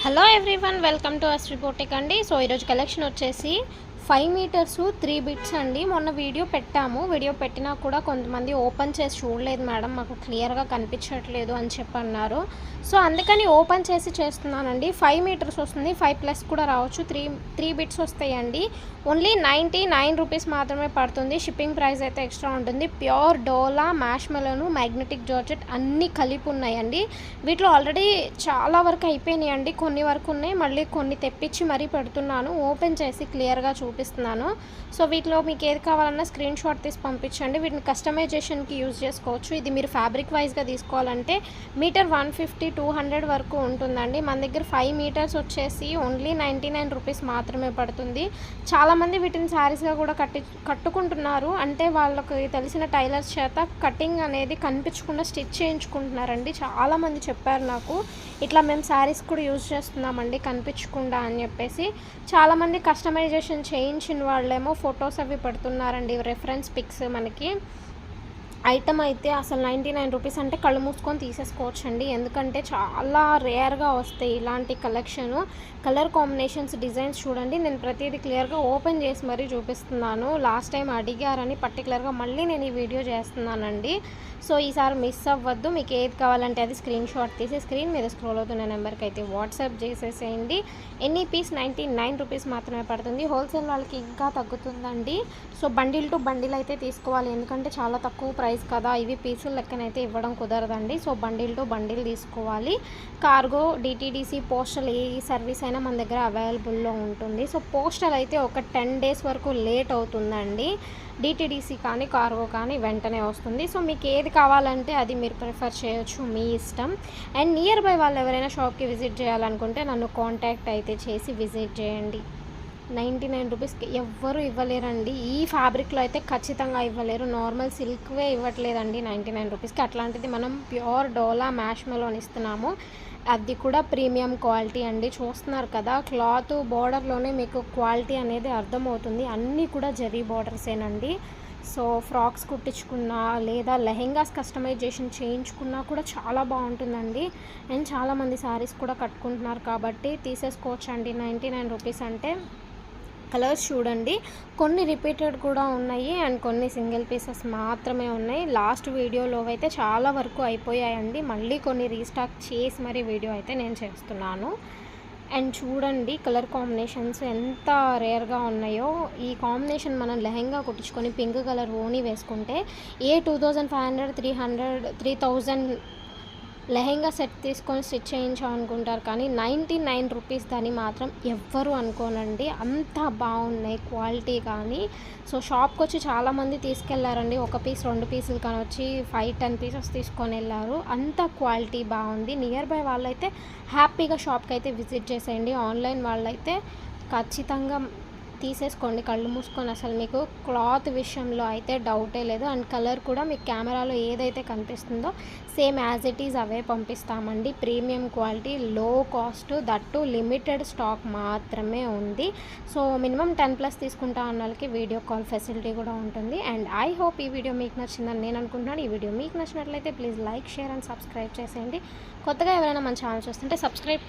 Hello everyone, welcome to Astree boutique అండి. So ఈరోజు collection వచ్చేసి 5 మీటర్స్ 3 బిట్స్ అండి. మొన్న వీడియో పెట్టాము. వీడియో పెట్టినా కూడా కొంతమంది ఓపెన్ చేసి చూడలేదు మేడం, మాకు క్లియర్గా కనిపించట్లేదు అని చెప్పి అన్నారు. సో అందుకని ఓపెన్ చేసి చేస్తున్నానండి. 5 మీటర్స్ వస్తుంది, 5+ కూడా రావచ్చు. 3 బిట్స్ వస్తాయండి. ఓన్లీ 99 రూపీస్ మాత్రమే పడుతుంది. షిప్పింగ్ ప్రైస్ అయితే ఎక్స్ట్రా ఉంటుంది. ప్యూర్ డోలా, మ్యాష్ మెలోను, మ్యాగ్నెటిక్ జార్జెట్ అన్నీ కలిపి ఉన్నాయండి. వీటిలో ఆల్రెడీ చాలా వరకు అయిపోయినాయండి, కొన్ని వరకు ఉన్నాయి. మళ్ళీ కొన్ని తెప్పించి మరీ పెడుతున్నాను. ఓపెన్ చేసి క్లియర్గా చూపిస్తున్నాను. సో వీటిలో మీకు ఏది కావాలన్నా స్క్రీన్ షాట్ తీసి పంపించండి. వీటిని కస్టమైజేషన్కి యూజ్ చేసుకోవచ్చు. ఇది మీరు ఫ్యాబ్రిక్ వైజ్గా తీసుకోవాలంటే మీటర్ 150-200 వరకు ఉంటుందండి. మన దగ్గర 5 మీటర్స్ వచ్చేసి ఓన్లీ 99 రూపీస్ మాత్రమే పడుతుంది. చాలామంది వీటిని శారీస్గా కూడా కట్టుకుంటున్నారు. అంటే వాళ్ళకి తెలిసిన టైలర్స్ చేత కటింగ్ అనేది కనిపించకుండా స్టిచ్ చేయించుకుంటున్నారండి. చాలామంది చెప్పారు నాకు, ఇట్లా మేము శారీస్ కూడా యూజ్ చేస్తున్నామండి కనిపించకుండా అని చెప్పేసి. చాలామంది కస్టమైజేషన్ చేయించిన వాళ్ళేమో ఫొటోస్ అవి పెడుతున్నారండి, రెఫరెన్స్ పిక్స్. మనకి ఐటమ్ అయితే అసలు 99 రూపీస్ అంటే కళ్ళు మూసుకొని తీసేసుకోవచ్చండి. ఎందుకంటే చాలా రేర్గా వస్తాయి ఇలాంటి కలెక్షను. కలర్ కాంబినేషన్స్, డిజైన్స్ చూడండి. నేను ప్రతిదీ క్లియర్గా ఓపెన్ చేసి మరీ చూపిస్తున్నాను. లాస్ట్ టైం అడిగారని పర్టికులర్గా మళ్ళీ నేను ఈ వీడియో చేస్తున్నానండి. సో ఈసారి మిస్ అవ్వద్దు. మీకు ఏది కావాలంటే అది స్క్రీన్ షాట్ తీసి స్క్రీన్ మీద స్క్రోల్ అవుతున్న నెంబర్కి అయితే వాట్సాప్ చేసేసేయండి. ఎనీ పీస్ 99 రూపీస్ మాత్రమే పడుతుంది. హోల్సేల్ వాళ్ళకి ఇంకా తగ్గుతుందండి. సో బండిల్ టు బండిల్ అయితే తీసుకోవాలి, ఎందుకంటే చాలా తక్కువ ప్రైస్ కదా. ఇవి పీసుల లెక్కనైతే ఇవ్వడం కుదరదండి. సో బండిల్ టు బండిల్ తీసుకోవాలి. కార్గో, డిటీడీసీ, పోస్టల్ ఏ సర్వీస్ అయినా మన దగ్గర అవైలబుల్లో ఉంటుంది. సో పోస్టల్ అయితే ఒక 10 డేస్ వరకు లేట్ అవుతుందండి. డిటీడీసీ కానీ కార్గో కానీ వెంటనే వస్తుంది. సో మీకు ఏది కావాలంటే అది మీరు ప్రిఫర్ చేయొచ్చు, మీ ఇష్టం. అండ్ నియర్ బై వాళ్ళు ఎవరైనా షాప్కి విజిట్ చేయాలనుకుంటే నన్ను కాంటాక్ట్ అయితే చేసి విజిట్ చేయండి. 99 రూపీస్కి ఎవ్వరు ఇవ్వలేరండి. ఈ ఫ్యాబ్రిక్లో అయితే ఖచ్చితంగా ఇవ్వలేరు. నార్మల్ సిల్క్వే ఇవ్వట్లేదండి 99 రూపీస్కి. అట్లాంటిది మనం ప్యూర్ డోలా మ్యాష్ మెలోన్ ఇస్తున్నాము. అది కూడా ప్రీమియం క్వాలిటీ అండి. చూస్తున్నారు కదా, క్లాత్ బోర్డర్లోనే మీకు క్వాలిటీ అనేది అర్థమవుతుంది. అన్నీ కూడా జరీ బోర్డర్సేనండి. సో ఫ్రాక్స్ కుట్టించుకున్నా లేదా లెహెంగాస్ కస్టమైజేషన్ చేయించుకున్నా కూడా చాలా బాగుంటుందండి. అండ్ చాలామంది శారీస్ కూడా కట్టుకుంటున్నారు కాబట్టి తీసేసుకోవచ్చు అండి. 99 రూపీస్ అంటే. కలర్స్ చూడండి, కొన్ని రిపీటెడ్ కూడా ఉన్నాయి అండ్ కొన్ని సింగిల్ పీసెస్ మాత్రమే ఉన్నాయి. లాస్ట్ వీడియోలో అయితే చాలా వరకు అయిపోయాయండి. మళ్ళీ కొన్ని రీస్టాక్ చేసి మరీ వీడియో అయితే నేను చేస్తున్నాను. అండ్ చూడండి కలర్ కాంబినేషన్స్ ఎంత రేర్గా ఉన్నాయో. ఈ కాంబినేషన్ మనం లెహెంగా కుట్టించుకొని పింక్ కలర్ ఓనీ వేసుకుంటే 2500, 300, 3000 లెహెంగా సెట్ తీసుకొని స్టిచ్ చేయించామనుకుంటారు, కానీ 99 రూపీస్ దాన్ని మాత్రం ఎవ్వరు అనుకోనండి. అంత బాగున్నాయి క్వాలిటీ కానీ. సో షాప్కి వచ్చి చాలామంది తీసుకెళ్లారండి. ఒక పీస్ 2 పీసులు కానీ వచ్చి 5-10 పీసెస్ తీసుకొని వెళ్ళారు. అంత క్వాలిటీ బాగుంది. నియర్ బై వాళ్ళైతే హ్యాపీగా షాప్కి అయితే విజిట్ చేసేయండి. ఆన్లైన్ వాళ్ళైతే ఖచ్చితంగా తీసేసుకోండి కళ్ళు మూసుకొని. అసలు మీకు క్లాత్ విషయంలో అయితే డౌటే లేదు. అండ్ కలర్ కూడా మీకు కెమెరాలో ఏదైతే కనిపిస్తుందో సేమ్ యాజ్ ఇట్ ఈజ్ అవే పంపిస్తామండి. ప్రీమియం క్వాలిటీ, లో కాస్ట్, దట్టు లిమిటెడ్ స్టాక్ మాత్రమే ఉంది. సో మినిమం 10+ తీసుకుంటా అన్న వాళ్ళకి వీడియో కాల్ ఫెసిలిటీ కూడా ఉంటుంది. అండ్ ఐ హోప్ ఈ వీడియో మీకు నచ్చిందని నేను అనుకుంటున్నాను. ఈ వీడియో మీకు నచ్చినట్లయితే please like, share and subscribe చేసేయండి. కొత్తగా ఎవరైనా మన ఛానల్ చూస్తుంటే సబ్స్క్రైబ్